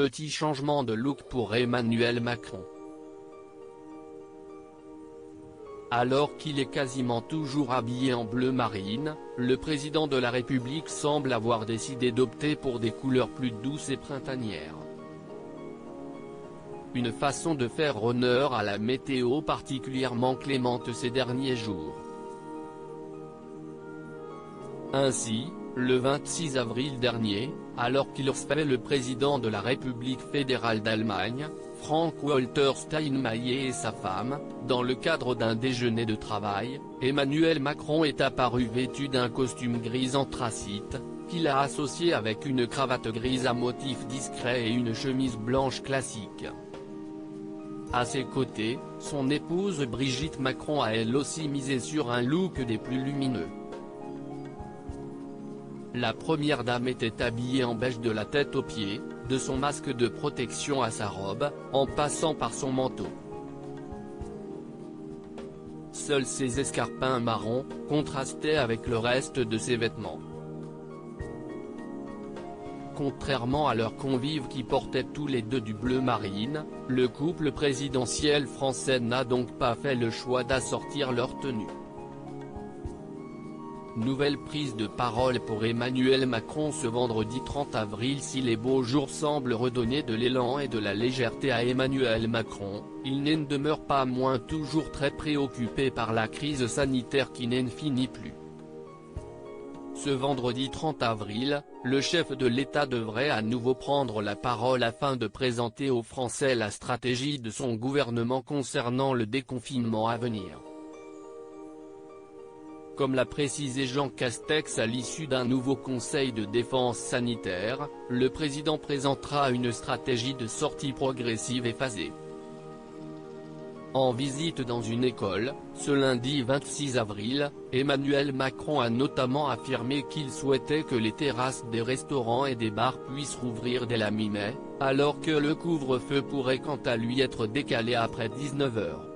petit changement de look pour Emmanuel Macron. Alors qu'il est quasiment toujours habillé en bleu marine, le président de la République semble avoir décidé d'opter pour des couleurs plus douces et printanières. Une façon de faire honneur à la météo particulièrement clémente ces derniers jours. Ainsi, le 26 avril dernier, alors qu'il recevait le président de la République fédérale d'Allemagne, Frank-Walter Steinmeier et sa femme, dans le cadre d'un déjeuner de travail, Emmanuel Macron est apparu vêtu d'un costume gris anthracite, qu'il a associé avec une cravate grise à motifs discrets et une chemise blanche classique. À ses côtés, son épouse Brigitte Macron a elle aussi misé sur un look des plus lumineux. La première dame était habillée en beige de la tête aux pieds, de son masque de protection à sa robe, en passant par son manteau. Seuls ses escarpins marrons contrastaient avec le reste de ses vêtements. Contrairement à leurs convives qui portaient tous les deux du bleu marine, le couple présidentiel français n'a donc pas fait le choix d'assortir leur tenue. Nouvelle prise de parole pour Emmanuel Macron ce vendredi 30 avril. Si les beaux jours semblent redonner de l'élan et de la légèreté à Emmanuel Macron, il n'en demeure pas moins toujours très préoccupé par la crise sanitaire qui n'en finit plus. Ce vendredi 30 avril, le chef de l'État devrait à nouveau prendre la parole afin de présenter aux Français la stratégie de son gouvernement concernant le déconfinement à venir. Comme l'a précisé Jean Castex à l'issue d'un nouveau conseil de défense sanitaire, le président présentera une stratégie de sortie progressive et phasée. En visite dans une école, ce lundi 26 avril, Emmanuel Macron a notamment affirmé qu'il souhaitait que les terrasses des restaurants et des bars puissent rouvrir dès la mi-mai, alors que le couvre-feu pourrait quant à lui être décalé après 19 h.